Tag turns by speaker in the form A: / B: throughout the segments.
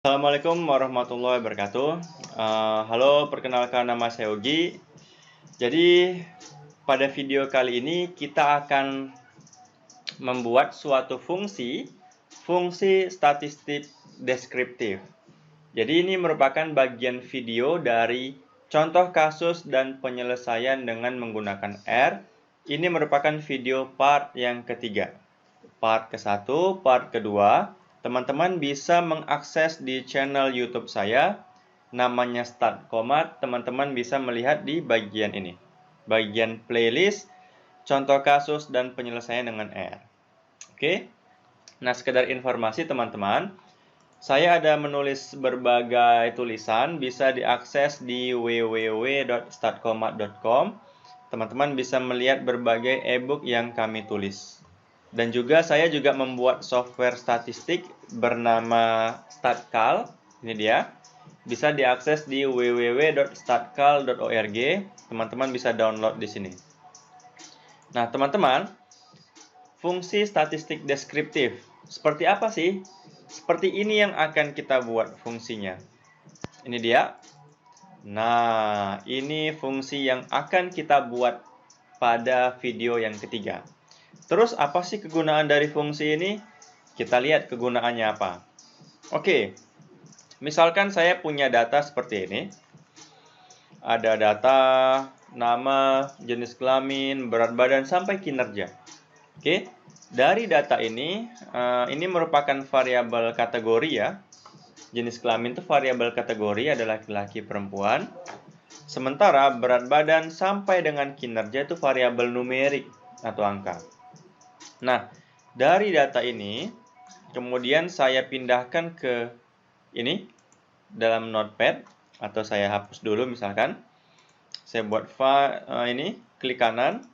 A: Assalamualaikum warahmatullahi wabarakatuh. Halo, perkenalkan nama saya Ogi. Jadi, pada video kali ini kita akan membuat suatu fungsi statistik deskriptif. Jadi ini merupakan bagian video dari contoh kasus dan penyelesaian dengan menggunakan R. Ini merupakan video part yang ketiga. Part ke-1, part kedua, teman-teman bisa mengakses di channel YouTube saya, namanya Statcomat. Teman-teman bisa melihat di bagian ini, bagian playlist, contoh kasus dan penyelesaian dengan R. Oke, nah sekedar informasi teman-teman, saya ada menulis berbagai tulisan, bisa diakses di www.statcomat.com. Teman-teman bisa melihat berbagai e-book yang kami tulis. Dan juga saya juga membuat software statistik bernama StatCal. Ini dia. Bisa diakses di www.statcal.org. Teman-teman bisa download di sini. Nah, teman-teman, fungsi statistik deskriptif. Seperti apa sih? Seperti ini yang akan kita buat fungsinya. Ini dia. Nah, ini fungsi yang akan kita buat pada video yang ketiga. Terus apa sih kegunaan dari fungsi ini? Kita lihat kegunaannya apa. Oke, misalkan saya punya data seperti ini. Ada data, nama, jenis kelamin, berat badan, sampai kinerja. Oke, dari data ini merupakan variabel kategori ya. Jenis kelamin itu variabel kategori, ada laki-laki, perempuan. Sementara berat badan sampai dengan kinerja itu variabel numerik atau angka. Nah, dari data ini, kemudian saya pindahkan ke ini dalam Notepad, atau saya hapus dulu misalkan. Saya buat file ini, klik kanan,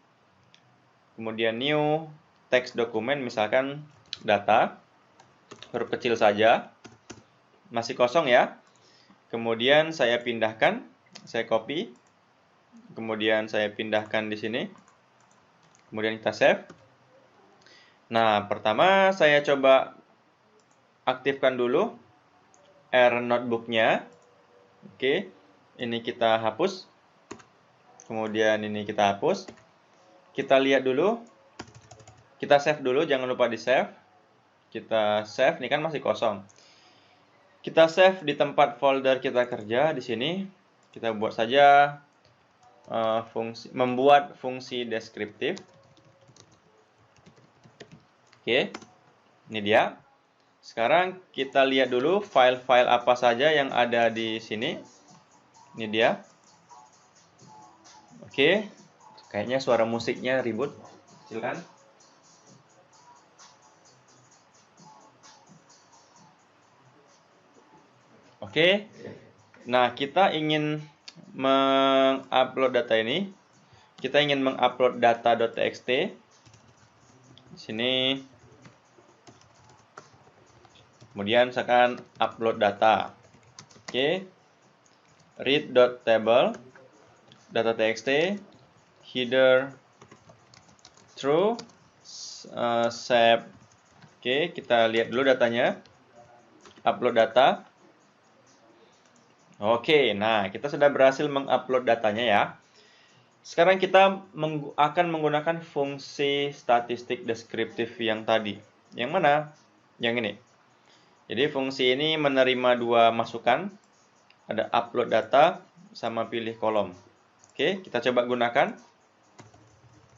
A: kemudian new, text dokumen, misalkan data, huruf kecil saja, masih kosong ya. Kemudian saya pindahkan, saya copy, kemudian saya pindahkan di sini, kemudian kita save. Nah, pertama saya coba aktifkan dulu R notebook-nya. Oke, ini kita hapus. Kemudian ini kita hapus. Kita lihat dulu. Kita save dulu, jangan lupa di save. Kita save, ini kan masih kosong. Kita save di tempat folder kita kerja di sini. Kita buat saja membuat fungsi deskriptif. Oke, ini dia. Sekarang kita lihat dulu file-file apa saja yang ada di sini. Ini dia. Oke, kayaknya suara musiknya ribut. Silakan. Oke, nah kita ingin mengupload data ini. Kita ingin mengupload data.txt. Di sini. Kemudian misalkan upload data. Oke. Read.table data.txt, header true, save. Oke, kita lihat dulu datanya. Upload data. Oke, nah kita sudah berhasil mengupload datanya ya. Sekarang kita akan menggunakan fungsi statistik deskriptif yang tadi. Yang mana? Yang ini. Jadi fungsi ini menerima dua masukan. Ada upload data sama pilih kolom. Oke, kita coba gunakan.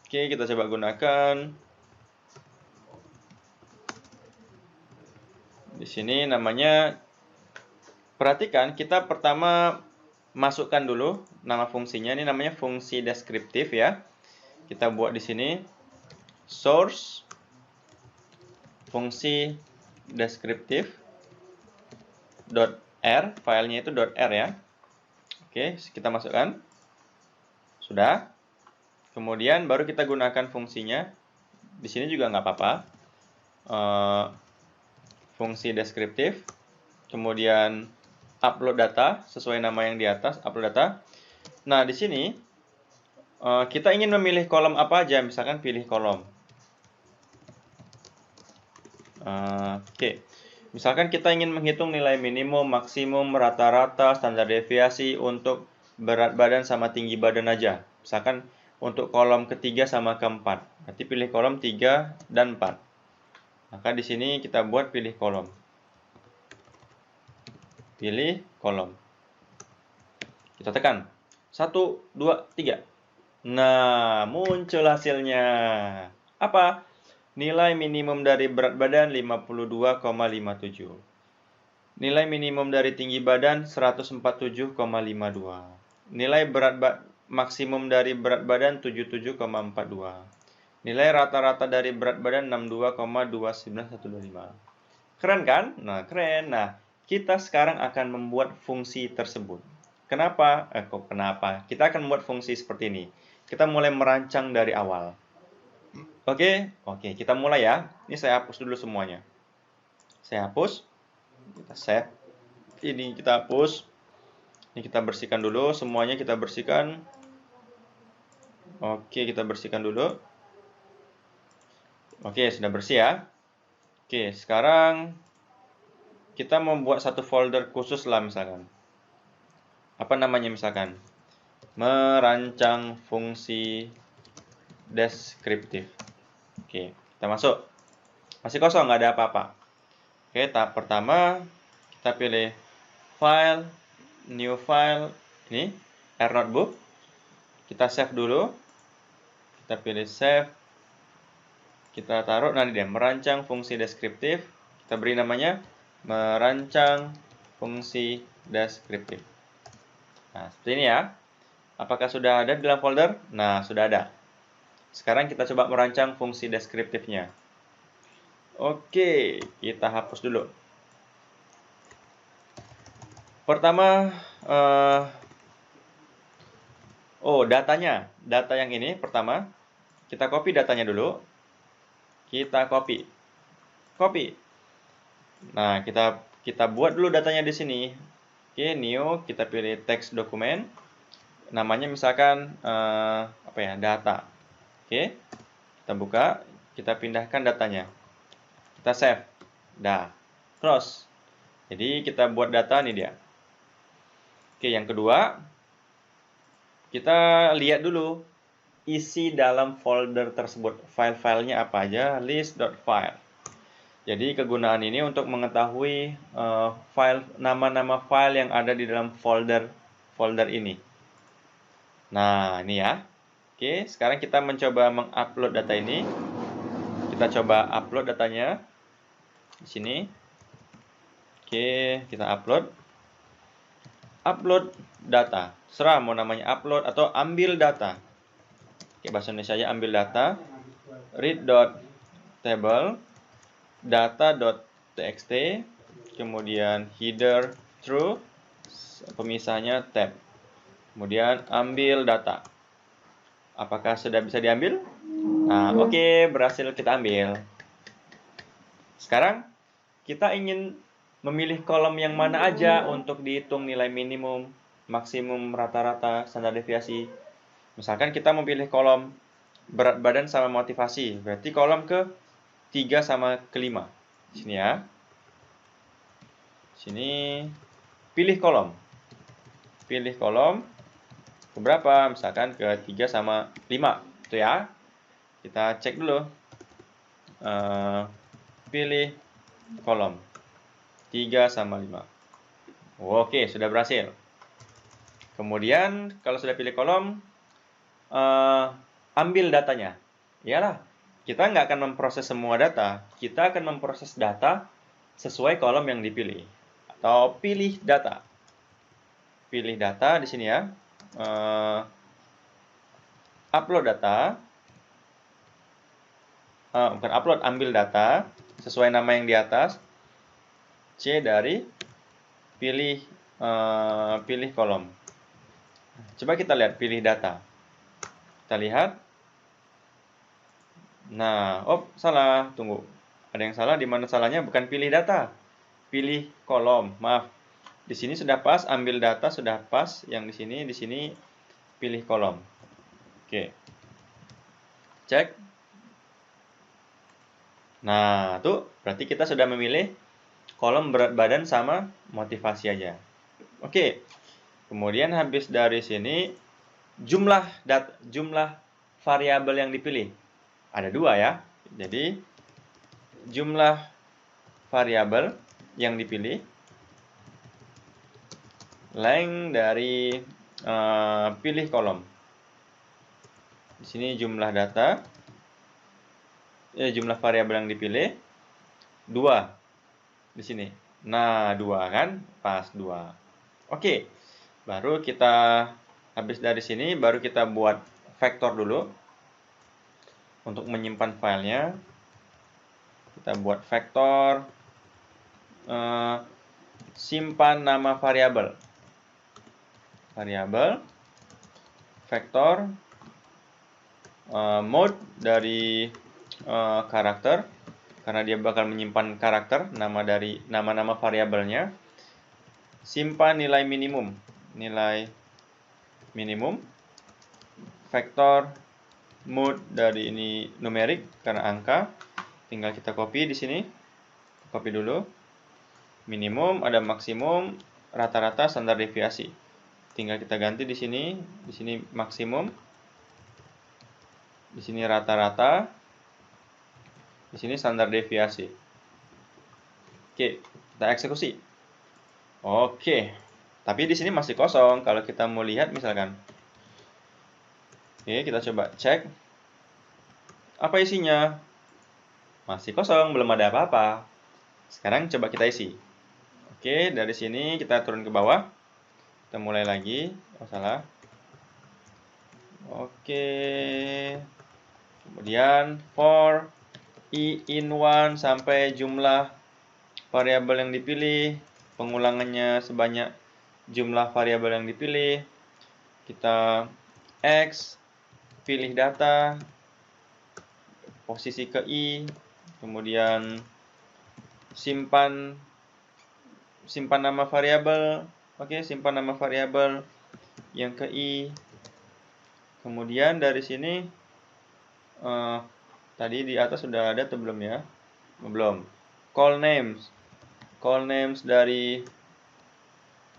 A: Oke, kita coba gunakan. Di sini namanya, perhatikan kita pertama masukkan dulu nama fungsinya. Ini namanya fungsi deskriptif ya. Kita buat di sini source fungsi deskriptif .r, filenya itu .r ya. Oke, kita masukkan. Sudah. Kemudian baru kita gunakan fungsinya. Di sini juga nggak apa-apa. Fungsi deskriptif. Kemudian upload data sesuai nama yang di atas, upload data. Nah, di sini kita ingin memilih kolom apa aja, misalkan pilih kolom. Oke. Misalkan kita ingin menghitung nilai minimum, maksimum, rata-rata, standar deviasi untuk berat badan sama tinggi badan aja. Misalkan untuk kolom ketiga sama keempat. Nanti pilih kolom 3 dan 4. Maka di sini kita buat pilih kolom. Pilih kolom. Kita tekan. 1, 2, 3. Nah, muncul hasilnya. Apa? Nilai minimum dari berat badan 52,57. Nilai minimum dari tinggi badan 147,52. Nilai maksimum dari berat badan 77,42. Nilai rata-rata dari berat badan 62,29125. Keren kan? Nah, keren. Nah, kita sekarang akan membuat fungsi tersebut. Kenapa? Kenapa? Kita akan membuat fungsi seperti ini. Kita mulai merancang dari awal. Oke, kita mulai ya. Ini saya hapus dulu semuanya. Saya hapus. Kita save. Ini kita hapus. Ini kita bersihkan dulu. Semuanya kita bersihkan. Oke, kita bersihkan dulu. Oke, sudah bersih ya. Oke, sekarang kita membuat satu folder khusus lah misalkan. Apa namanya misalkan? Merancang fungsi deskriptif. Oke, kita masuk. Masih kosong, nggak ada apa-apa. Oke, tahap pertama kita pilih file, new file, ini R notebook. Kita save dulu. Kita pilih save. Kita taruh nanti dia merancang fungsi deskriptif. Kita beri namanya merancang fungsi deskriptif. Nah, seperti ini ya. Apakah sudah ada di dalam folder? Nah, sudah ada. Sekarang kita coba merancang fungsi deskriptifnya. Oke, kita hapus dulu. Pertama, datanya. Data yang ini pertama, kita copy datanya dulu. Kita copy. Nah, kita buat dulu datanya di sini. Oke, new, kita pilih text dokumen. Namanya misalkan data. Oke. Kita buka, kita pindahkan datanya. Kita save. Dah. Close. Jadi kita buat data nih dia. Oke, yang kedua, kita lihat dulu isi dalam folder tersebut. File-filenya apa aja? List.file. Jadi kegunaan ini untuk mengetahui nama-nama file yang ada di dalam folder ini. Nah, ini ya. Oke, sekarang kita mencoba mengupload data ini. Kita coba upload datanya di sini. Oke, kita upload. Upload data. Serah mau namanya upload atau ambil data. Oke, bahasa Indonesia aja ambil data. Read.table data.txt, kemudian header true, pemisahnya tab. Kemudian ambil data. Apakah sudah bisa diambil? Nah, oke, berhasil kita ambil. Sekarang kita ingin memilih kolom yang mana aja untuk dihitung nilai minimum, maksimum, rata-rata, standar deviasi. Misalkan kita memilih kolom berat badan sama motivasi, berarti kolom ke 3 sama ke 5. Sini ya. Sini pilih kolom. Pilih kolom ke berapa? Misalkan ke 3 sama 5. Itu ya. Kita cek dulu. Pilih kolom 3 sama 5. Oke, sudah berhasil. Kemudian kalau sudah pilih kolom, ambil datanya. Iyalah, kita nggak akan memproses semua data. Kita akan memproses data sesuai kolom yang dipilih. Atau pilih data. Pilih data di sini ya. Upload data. Bukan upload, ambil data sesuai nama yang di atas. C dari pilih kolom. Coba kita lihat pilih data. Kita lihat. Nah, salah. Tunggu. Ada yang salah. Di mana salahnya? Bukan pilih data. Pilih kolom. Maaf. Di sini sudah pas, ambil data sudah pas. Yang di sini pilih kolom. Oke. Cek. Nah, tuh berarti kita sudah memilih kolom berat badan sama motivasi aja. Oke. Kemudian habis dari sini jumlah variabel yang dipilih. Ada 2 ya. Jadi jumlah variabel yang dipilih, length dari pilih kolom. Di sini jumlah data, jumlah variabel yang dipilih 2 di sini. Nah, 2 kan? Pas 2. Oke. Baru kita habis dari sini baru kita buat vektor dulu. Untuk menyimpan filenya, kita buat vektor simpan nama variabel. Vektor mode dari karakter, karena dia bakal menyimpan karakter, nama-nama variabelnya. Simpan nilai minimum. Vektor mode dari ini numerik karena angka. Tinggal kita copy di sini. Copy dulu. Minimum, ada maksimum, rata-rata, standar deviasi. Tinggal kita ganti di sini. Di sini maksimum. Di sini rata-rata. Di sini standar deviasi. Oke, kita eksekusi. Oke. Tapi di sini masih kosong. Kalau kita mau lihat misalkan. Oke, kita coba cek. Apa isinya? Masih kosong, belum ada apa-apa. Sekarang coba kita isi. Oke, dari sini kita turun ke bawah. Kita mulai lagi. Oh, salah. Oke. Kemudian for i in 1 sampai jumlah variabel yang dipilih. Pengulangannya sebanyak jumlah variabel yang dipilih. Kita X, pilih data, posisi ke I, kemudian simpan nama variabel. Oke, simpan nama variabel yang ke I. Kemudian dari sini tadi di atas sudah ada atau belum ya? Belum. Call names dari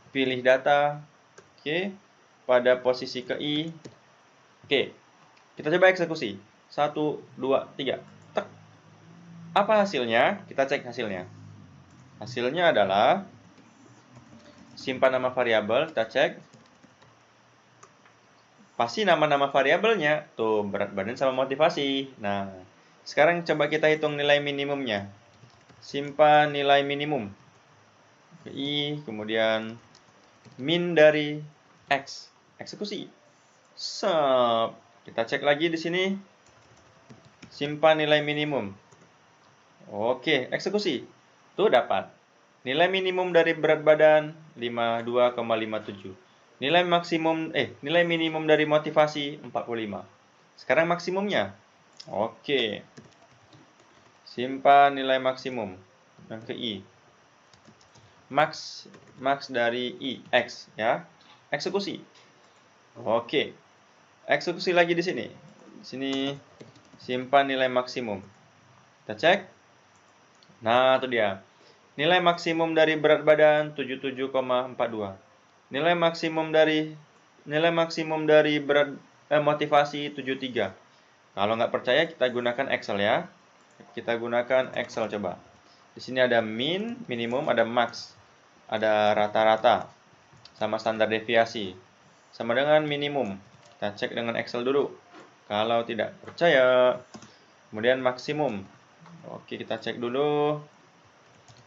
A: pilih data. Oke, pada posisi ke I. Oke, kita coba eksekusi. 1, 2, 3. Tek. Apa hasilnya? Kita cek hasilnya. Hasilnya adalah simpan nama variabel, kita cek. Pasti nama-nama variabelnya. Tuh, berat badan sama motivasi. Nah, sekarang coba kita hitung nilai minimumnya. Simpan nilai minimum. I, kemudian min dari X. Eksekusi. Sep. Kita cek lagi di sini. Simpan nilai minimum. Oke, eksekusi. Tuh dapat. Nilai minimum dari berat badan 52,57. Nilai minimum dari motivasi 45. Sekarang maksimumnya. Oke. Simpan nilai maksimum yang ke I. Max dari I, X ya. Eksekusi. Oke. Eksekusi lagi di sini. Di sini simpan nilai maksimum. Kita cek. Nah, itu dia. Nilai maksimum dari berat badan 77,42. Nilai maksimum dari motivasi 73. Kalau nggak percaya kita gunakan Excel ya. Kita gunakan Excel coba. Di sini ada minimum, ada max, ada rata-rata, sama standar deviasi. Sama dengan minimum. Kita cek dengan Excel dulu. Kalau tidak percaya, kemudian maksimum. Oke, kita cek dulu.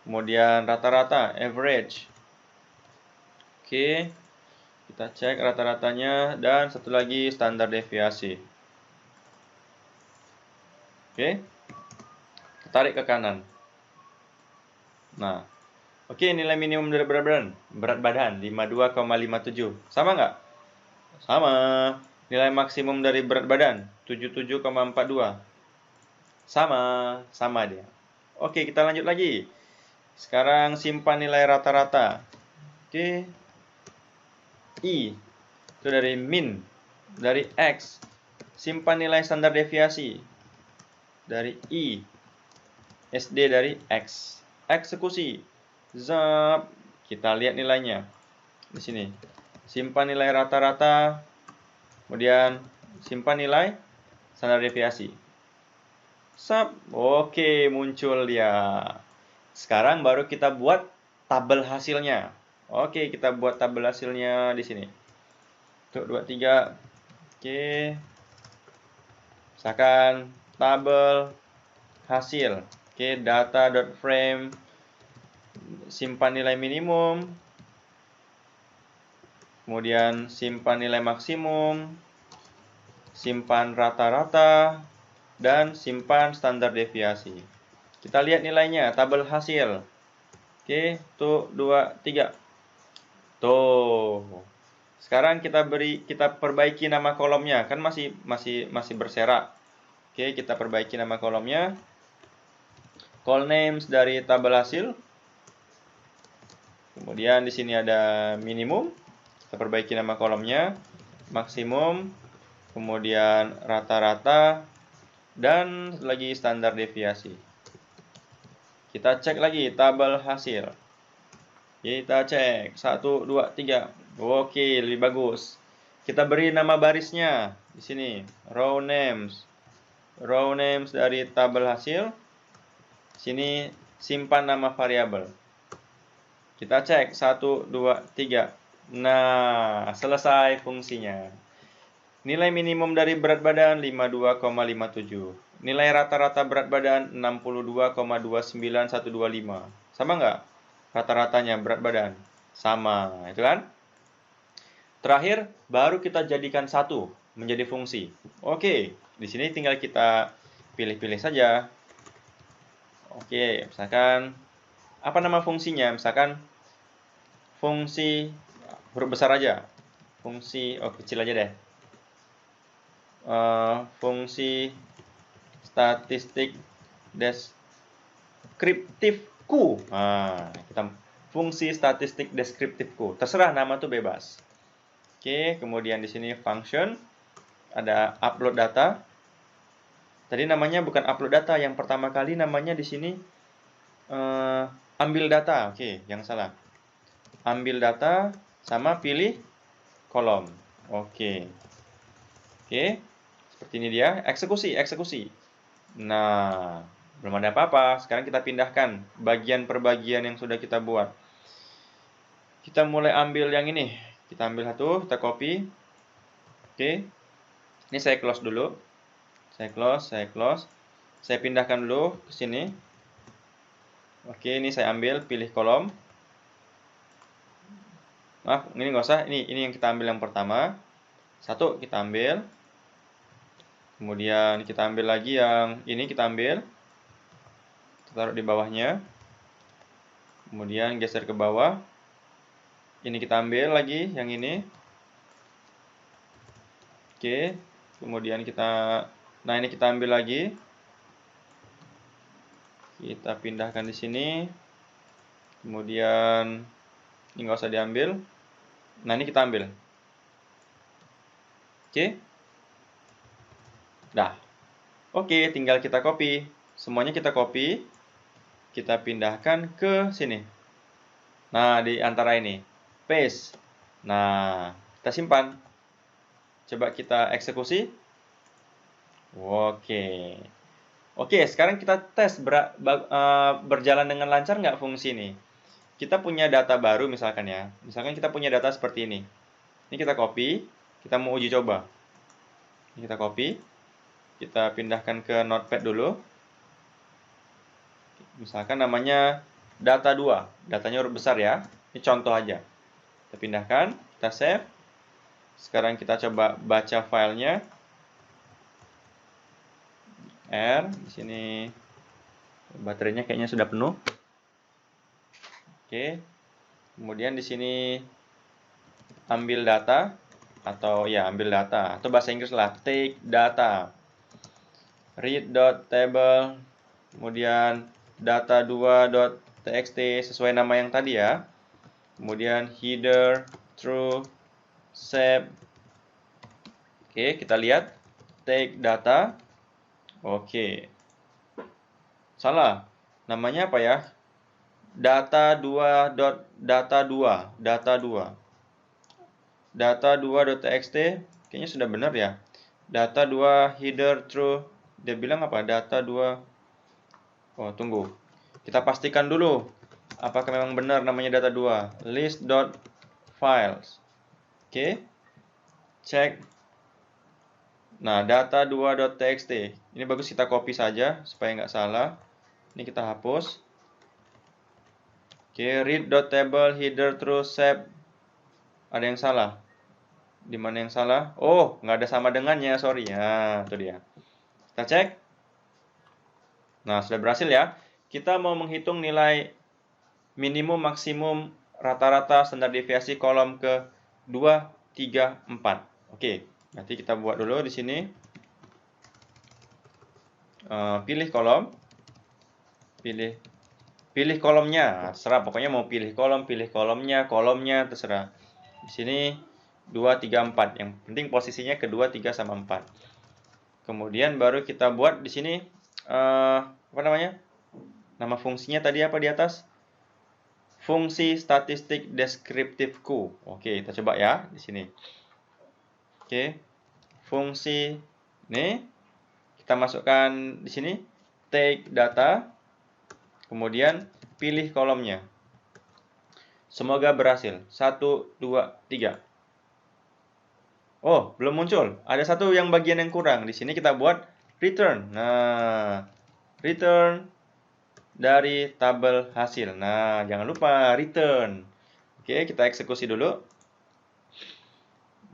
A: Kemudian rata-rata, average. Oke, kita cek rata-ratanya. Dan satu lagi standar deviasi. Oke, tarik ke kanan. Nah, oke, nilai minimum dari berat badan 52,57. Sama nggak? Sama. Nilai maksimum dari berat badan 77,42. Sama dia. Oke, kita lanjut lagi. Sekarang simpan nilai rata-rata. Oke. I itu dari min, dari X. Simpan nilai standar deviasi dari I. SD dari X. Eksekusi. Zap. Kita lihat nilainya. Di sini. Simpan nilai rata-rata. Kemudian simpan nilai standar deviasi. Sap. Oke, muncul dia. Sekarang baru kita buat tabel hasilnya. Oke, kita buat tabel hasilnya di sini. 1, 2, 3. Oke. Misalkan tabel hasil. Oke, data.frame. Simpan nilai minimum. Kemudian simpan nilai maksimum. Simpan rata-rata. Dan simpan standar deviasi. Kita lihat nilainya, tabel hasil. Oke, 1, 2, 3. Tuh. Sekarang kita perbaiki nama kolomnya, kan masih berserak. Oke, kita perbaiki nama kolomnya. Call names dari tabel hasil. Kemudian di sini ada minimum. Kita perbaiki nama kolomnya. Maksimum. Kemudian rata-rata. Dan lagi standar deviasi. Kita cek lagi tabel hasil. Kita cek 1, 2, 3. Oke, lebih bagus. Kita beri nama barisnya di sini, row names. Row names dari tabel hasil. Sini simpan nama variabel. Kita cek 1, 2, 3. Nah, selesai fungsinya. Nilai minimum dari berat badan 52,57. Nilai rata-rata berat badan 62,29125. Sama nggak? Rata-ratanya berat badan. Sama, itu kan? Terakhir, baru kita jadikan satu menjadi fungsi. Oke, di sini tinggal kita pilih-pilih saja. Oke, misalkan apa nama fungsinya? Misalkan fungsi huruf besar aja. Fungsi, kecil aja deh. Fungsi statistik deskriptifku. Nah, kita fungsi statistik deskriptifku. Terserah nama tuh bebas. Oke, kemudian di sini function ada upload data. Tadi namanya bukan upload data, yang pertama kali namanya di sini ambil data. Oke, yang salah. Ambil data sama pilih kolom. Oke. Oke. Seperti ini dia, eksekusi. Nah, belum ada apa-apa. Sekarang kita pindahkan bagian per bagian yang sudah kita buat. Kita mulai ambil yang ini. Kita ambil satu, kita copy. Oke. Ini saya close dulu. Saya close. Saya pindahkan dulu ke sini. Oke, ini saya ambil, pilih kolom. Maaf, ini nggak usah. Ini yang kita ambil yang pertama. Satu kita ambil. Kemudian kita ambil lagi yang ini, kita ambil. Kita taruh di bawahnya. Kemudian geser ke bawah. Ini kita ambil lagi yang ini. Oke. Kemudian nah ini kita ambil lagi. Kita pindahkan di sini. Kemudian ini nggak usah diambil. Nah ini kita ambil. Oke. Dah. Oke, tinggal kita copy. Semuanya kita copy. Kita pindahkan ke sini. Nah, di antara ini. Paste. Nah, kita simpan. Coba kita eksekusi. Oke. Oke, sekarang kita tes berjalan dengan lancar nggak fungsi ini. Kita punya data baru misalkan ya. Misalkan kita punya data seperti ini. Ini kita copy. Kita mau uji coba. Ini kita copy. Kita pindahkan ke notepad dulu. Misalkan namanya data 2. Datanya huruf besar ya. Ini contoh aja. Kita pindahkan. Kita save. Sekarang kita coba baca filenya. Di sini baterainya kayaknya sudah penuh. Oke. Kemudian di sini ambil data atau bahasa Inggris lah, take data. Read.table, kemudian data2.txt sesuai nama yang tadi ya. Kemudian header true save. Oke, kita lihat take data. Oke. Salah. Namanya apa ya? data2.data2 kayaknya sudah benar ya. Data2 header true. Dia bilang apa? Data2. Oh, tunggu. Kita pastikan dulu apakah memang benar namanya data2. List.files. Oke. Cek. Nah, data2.txt. Ini bagus kita copy saja supaya nggak salah. Ini kita hapus. Oke, read.table header true save. Ada yang salah. Di mana yang salah? Oh, nggak ada sama dengannya, sorry. Ya, itu dia. Kita cek. Nah, sudah berhasil ya. Kita mau menghitung nilai minimum, maksimum, rata-rata, standar deviasi kolom ke 2, 3, 4. Oke, nanti kita buat dulu di sini. Pilih kolom. Pilih kolomnya. Terserah, pokoknya mau pilih kolomnya, terserah. Di sini 2, 3, 4. Yang penting posisinya ke 2, 3, sama 4. Kemudian baru kita buat di sini apa namanya? Nama fungsinya tadi apa di atas? Fungsi statistik deskriptifku. Oke, kita coba ya di sini. Oke. Fungsi ini kita masukkan di sini take data. Kemudian pilih kolomnya. Semoga berhasil. 1, 2, 3. Oh, belum muncul. Ada satu yang bagian yang kurang. Di sini kita buat return. Nah, return dari tabel hasil. Nah, jangan lupa return. Oke, kita eksekusi dulu.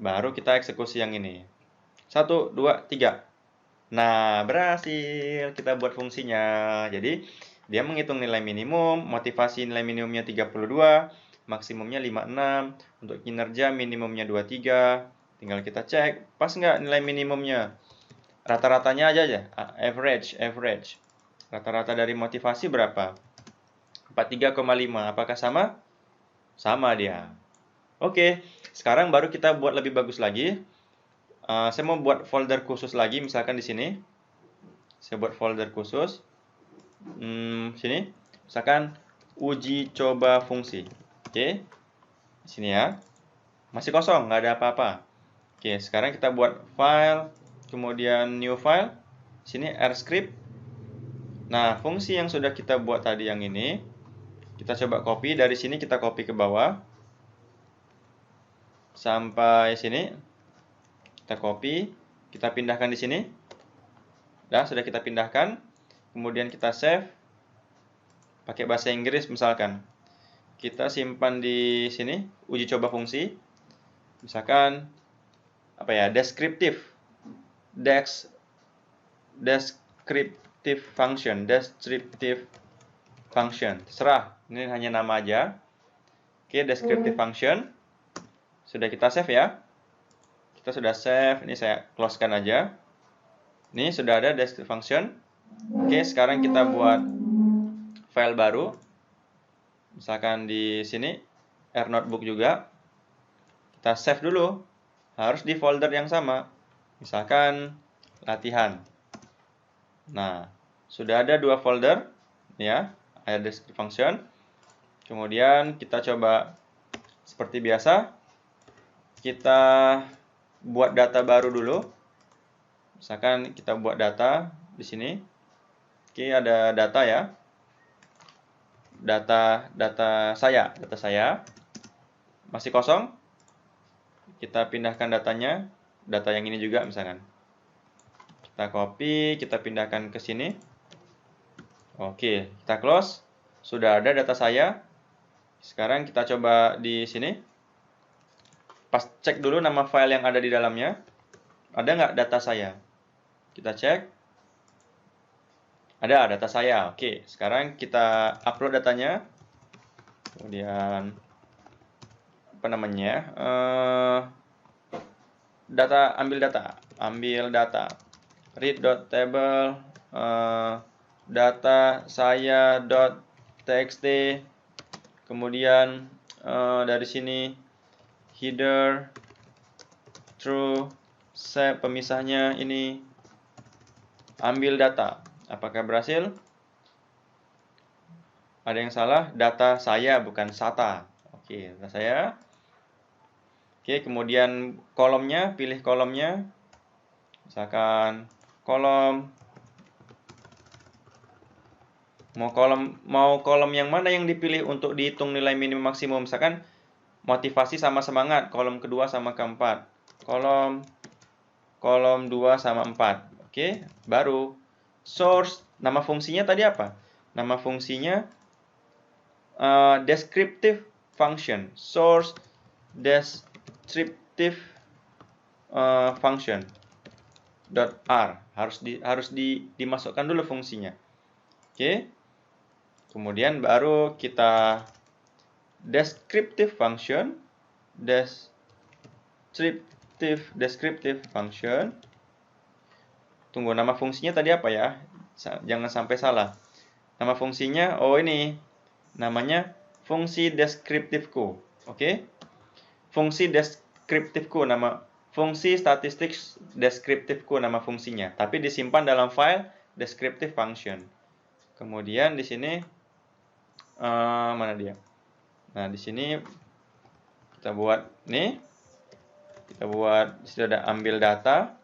A: Baru kita eksekusi yang ini. 1, 2, 3. Nah, berhasil. Kita buat fungsinya. Jadi, dia menghitung nilai minimum, motivasi nilai minimumnya 32, maksimumnya 56, untuk kinerja minimumnya 23. Tinggal kita cek, pas nggak nilai minimumnya? Rata-ratanya aja. Average. Rata-rata dari motivasi berapa? 43,5. Apakah sama? Sama dia. Oke, sekarang baru kita buat lebih bagus lagi. Saya mau buat folder khusus lagi, misalkan di sini. Saya buat folder khusus. Sini, misalkan uji coba fungsi. Oke, di sini ya. Masih kosong, nggak ada apa-apa. Oke, sekarang kita buat file, kemudian new file. Sini R-script. Nah, fungsi yang sudah kita buat tadi yang ini, kita coba copy. Dari sini kita copy ke bawah. Sampai sini. Kita copy. Kita pindahkan di sini. Nah, sudah kita pindahkan. Kemudian kita save. Pakai bahasa Inggris misalkan. Kita simpan di sini. Uji coba fungsi. Misalkan apa ya, descriptive function, terserah, ini hanya nama aja. Oke, descriptive function sudah kita save ya, kita sudah save. Ini saya closekan aja. Ini sudah ada descriptive function. Oke, sekarang kita buat file baru, misalkan di sini R-notebook juga. Kita save dulu. Harus di folder yang sama. Misalkan latihan. Nah, sudah ada 2 folder ya, ada descriptive function. Kemudian kita coba seperti biasa. Kita buat data baru dulu. Misalkan kita buat data di sini. Oke, ada data ya. Data saya masih kosong. Kita pindahkan datanya, data yang ini juga misalkan. Kita copy, kita pindahkan ke sini. Oke, kita close. Sudah ada data saya. Sekarang kita coba di sini. Pas cek dulu nama file yang ada di dalamnya. Ada nggak data saya? Kita cek. Ada data saya. Oke, sekarang kita upload datanya. Kemudian apa namanya? Ambil data. Read.table data saya.txt. Kemudian dari sini header true, save pemisahnya ini, ambil data. Apakah berhasil? Ada yang salah, data saya bukan SATA. Oke, data saya. Oke, kemudian kolomnya, pilih kolomnya. Misalkan kolom, mau kolom yang mana yang dipilih untuk dihitung nilai minimum maksimum. Misalkan motivasi sama semangat, kolom kedua sama keempat. Kolom 2 sama 4. Oke, baru source, nama fungsinya tadi apa? Nama fungsinya descriptive function. Source descriptive function .r harus dimasukkan dulu fungsinya. Oke. Kemudian baru kita descriptive function descriptive function. Tunggu, nama fungsinya tadi apa ya? Jangan sampai salah. Nama fungsinya, oh ini. Namanya fungsi deskriptifku. Oke? Fungsi deskriptifku, fungsi statistik deskriptifku nama fungsinya. Tapi disimpan dalam file descriptive function. Kemudian di sini mana dia? Nah, di sini kita buat nih. Kita buat, di sini ada ambil data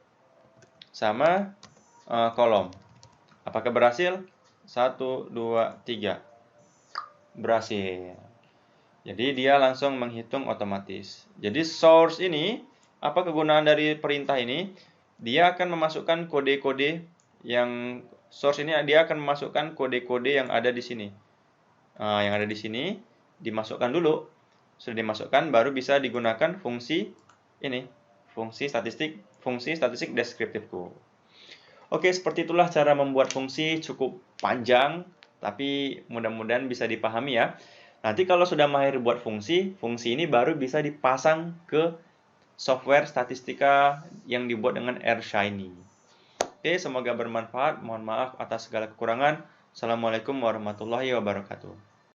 A: sama kolom. Apakah berhasil? 1, 2, 3. Berhasil. Jadi dia langsung menghitung otomatis. Jadi source ini, apa kegunaan dari perintah ini? Dia akan memasukkan kode-kode yang source ini, dia akan memasukkan kode-kode yang ada di sini. Yang ada di sini dimasukkan dulu. Sudah dimasukkan, baru bisa digunakan fungsi ini, fungsi statistik deskriptifku. Oke, seperti itulah cara membuat fungsi, cukup panjang, tapi mudah-mudahan bisa dipahami ya. Nanti kalau sudah mahir buat fungsi ini baru bisa dipasang ke software statistika yang dibuat dengan R-Shiny. Oke, semoga bermanfaat. Mohon maaf atas segala kekurangan. Assalamualaikum warahmatullahi wabarakatuh.